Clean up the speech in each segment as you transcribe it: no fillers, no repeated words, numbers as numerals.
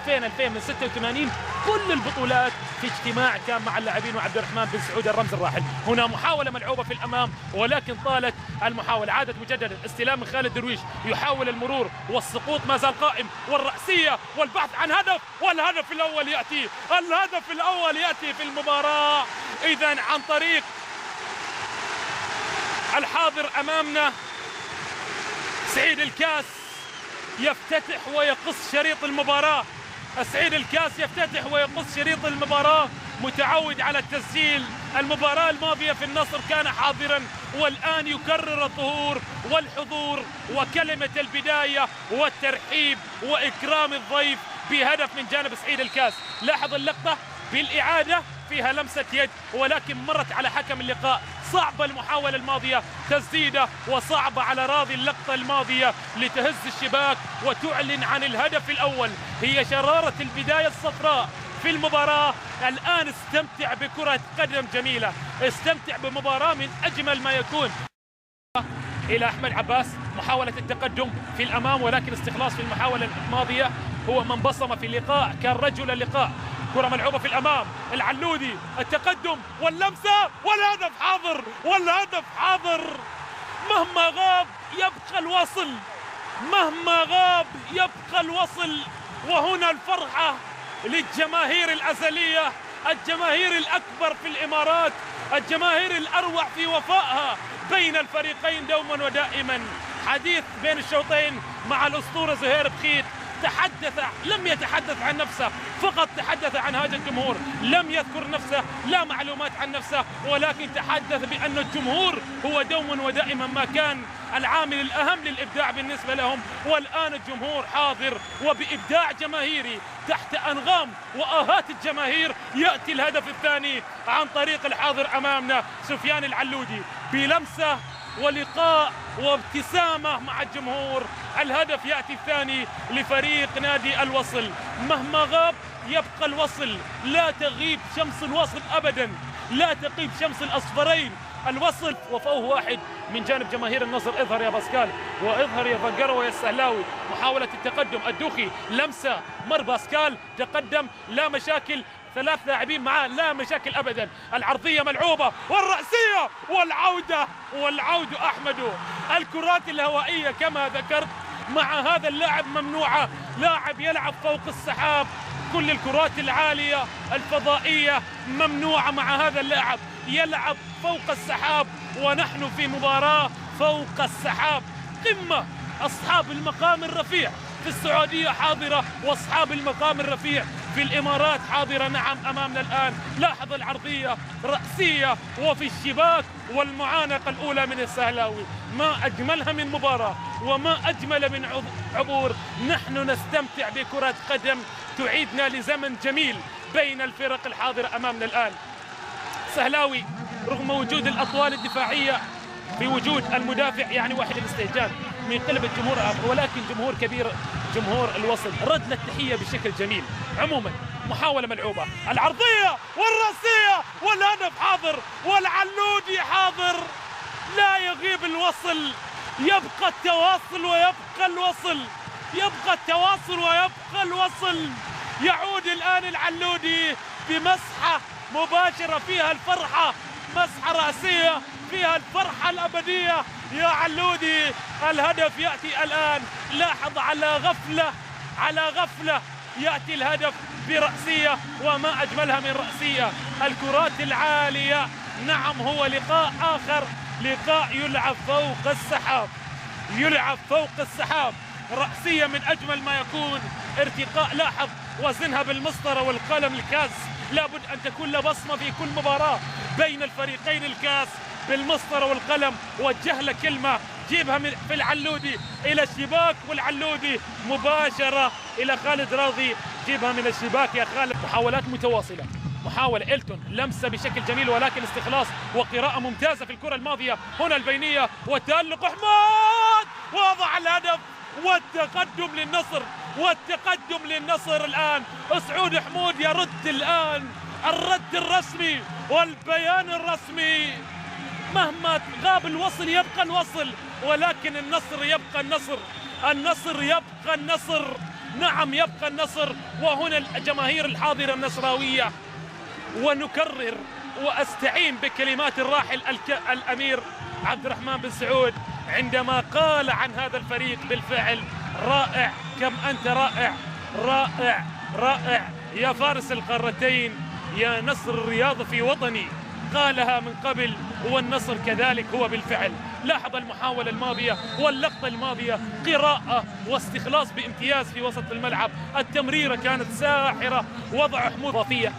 2000 من 86 كل البطولات في اجتماع كان مع اللاعبين وعبد الرحمن بن سعود الرمز الراحل. هنا محاولة ملعوبة في الأمام ولكن طالت المحاولة. عادت مجددا، استلام من خالد درويش يحاول المرور والسقوط ما زال قائم، والرأسية والبحث عن هدف، والهدف الأول يأتي، الهدف الأول يأتي في المباراة. إذن عن طريق الحاضر أمامنا سعيد الكاس يفتتح ويقص شريط المباراة. سعيد الكاس يفتتح ويقص شريط المباراة، متعود على التسجيل. المباراة الماضية في النصر كان حاضرا، والآن يكرر الظهور والحضور وكلمة البداية والترحيب وإكرام الضيف بهدف من جانب سعيد الكاس. لاحظ اللقطة بالإعادة فيها لمسة يد ولكن مرت على حكم اللقاء. صعبة المحاولة الماضية تسديدة، وصعبة على راضي اللقطة الماضية لتهز الشباك وتعلن عن الهدف الأول. هي شرارة البداية الصفراء في المباراة. الآن استمتع بكرة قدم جميلة، استمتع بمباراة من أجمل ما يكون. إلى أحمد عباس، محاولة التقدم في الأمام ولكن استخلاص في المحاولة الماضية. هو من بصم في اللقاء كان رجل اللقاء. كرة ملعوبة في الأمام، العلودي، التقدم واللمسة والهدف حاضر، والهدف حاضر. مهما غاب يبقى الوصل، مهما غاب يبقى الوصل. وهنا الفرحة للجماهير الأزلية، الجماهير الأكبر في الإمارات، الجماهير الأروع في وفائها بين الفريقين دوما ودائما. حديث بين الشوطين مع الأسطورة زهير بخيت، لم يتحدث عن نفسه فقط، تحدث عن هذا الجمهور، لم يذكر نفسه لا معلومات عن نفسه، ولكن تحدث بأن الجمهور هو دوما ودائما ما كان العامل الأهم للإبداع بالنسبة لهم. والآن الجمهور حاضر وبإبداع جماهيري تحت أنغام وآهات الجماهير يأتي الهدف الثاني عن طريق الحاضر أمامنا سفيان العلودي بلمسة ولقاء وابتسامة مع الجمهور. الهدف يأتي الثاني لفريق نادي الوصل. مهما غاب يبقى الوصل، لا تغيب شمس الوصل أبدا، لا تغيب شمس الأصفرين. الوصل وفوه واحد من جانب جماهير النصر. اظهر يا باسكال واظهر يا فنقروي يا السهلاوي. محاولة التقدم، الدوخي لمسة، مر باسكال، تقدم، لا مشاكل، 3 لاعبين معاه، لا مشاكل ابدا. العرضيه ملعوبه والراسيه والعوده احمد. الكرات الهوائيه كما ذكرت مع هذا اللاعب ممنوعه، لاعب يلعب فوق السحاب. كل الكرات العاليه الفضائيه ممنوعه مع هذا اللاعب، يلعب فوق السحاب. ونحن في مباراه فوق السحاب. قمه اصحاب المقام الرفيع في السعوديه حاضره، واصحاب المقام الرفيع في الإمارات حاضرة. نعم أمامنا الآن، لاحظ العرضية رأسية وفي الشباك، والمعانقة الأولى من السهلاوي. ما أجملها من مباراة وما أجمل من عبور. نحن نستمتع بكرة قدم تعيدنا لزمن جميل بين الفرق الحاضرة أمامنا الآن. سهلاوي رغم وجود الأطوال الدفاعية في وجود المدافع يعني واحد الاستهجان من قلب الجمهور آخر، ولكن جمهور كبير جمهور الوصل رد للتحية بشكل جميل. عموما محاولة ملعوبة، العرضية والرأسية والهدف حاضر، والعلودي حاضر. لا يغيب الوصل، يبقى التواصل ويبقى الوصل، يبقى التواصل ويبقى الوصل. يعود الآن العلودي بمسحة مباشرة فيها الفرحة، مسحة رأسية فيها الفرحة الأبدية. يا علودي الهدف يأتي الآن. لاحظ على غفلة يأتي الهدف برأسية، وما أجملها من رأسية. الكرات العالية، نعم هو لقاء آخر، لقاء يلعب فوق السحاب، يلعب فوق السحاب. رأسية من أجمل ما يكون، ارتقاء. لاحظ وزنها بالمسطرة والقلم الكاس، لابد أن تكون له بصمة في كل مباراة بين الفريقين. الكاس بالمسطرة والقلم. وجه له كلمة، جيبها في العلودي إلى الشباك، والعلودي مباشرة إلى خالد راضي، جيبها من الشباك يا خالد. محاولات متواصلة، محاولة إلتون، لمسة بشكل جميل ولكن استخلاص وقراءة ممتازة في الكرة الماضية. هنا البينية والتألق، حماد وضع الهدف والتقدم للنصر، والتقدم للنصر الآن. سعود حمود يرد الآن الرد الرسمي والبيان الرسمي. مهما غاب الوصل يبقى الوصل، ولكن النصر يبقى النصر، النصر يبقى النصر. نعم يبقى النصر، وهنا الجماهير الحاضرة النصراوية. ونكرر وأستعين بكلمات الراحل الأمير عبد الرحمن بن سعود عندما قال عن هذا الفريق بالفعل: رائع، كم أنت رائع، رائع رائع يا فارس القارتين، يا نصر الرياض في وطني. قالها من قبل، والنصر كذلك هو بالفعل. لاحظ المحاولة الماضية واللقطة الماضية، قراءة واستخلاص بامتياز في وسط الملعب، التمريرة كانت ساحرة، وضع حمود إضافية.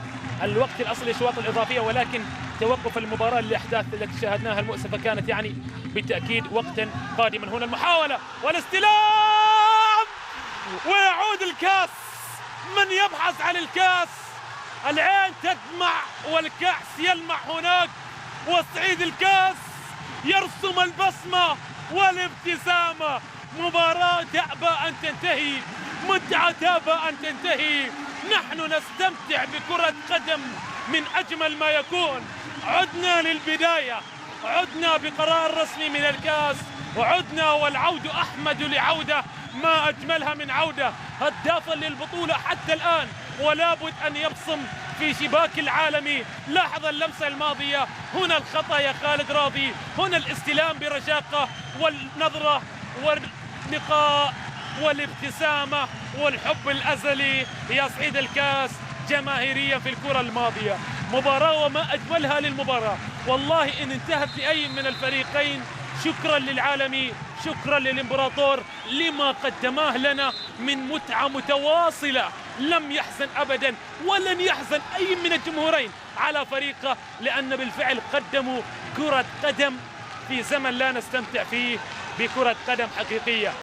الوقت الأصلي الأشواط الإضافية، ولكن توقف المباراة للأحداث التي شاهدناها المؤسفة كانت يعني بالتأكيد وقتا قادما. هنا المحاولة والاستلام، ويعود الكاس. من يبحث عن الكاس؟ العين تدمع والكأس يلمع هناك، وصعيد الكاس يرسم البصمة والابتسامة. مباراة تأبى أن تنتهي، متعة تأبى أن تنتهي. نحن نستمتع بكرة قدم من أجمل ما يكون. عدنا للبداية، عدنا بقرار رسمي من الكاس، وعدنا والعود أحمد لعودة. ما أجملها من عودة، هدافا للبطولة حتى الآن، ولا بد أن يبصم في شباك العالمي. لاحظ اللمسة الماضية، هنا الخطأ يا خالد راضي، هنا الاستلام برشاقة، والنظرة واللقاء والابتسامة والحب الأزلي يا صعيد الكاس جماهيريا في الكرة الماضية. مباراة وما أجملها للمباراة، والله إن انتهت لأي من الفريقين شكرا للعالمي، شكرا للإمبراطور لما قدماه لنا من متعة متواصلة. لم يحزن أبدا ولن يحزن أي من الجمهورين على فريقه، لأن بالفعل قدموا كرة قدم في زمن لا نستمتع فيه بكرة قدم حقيقية.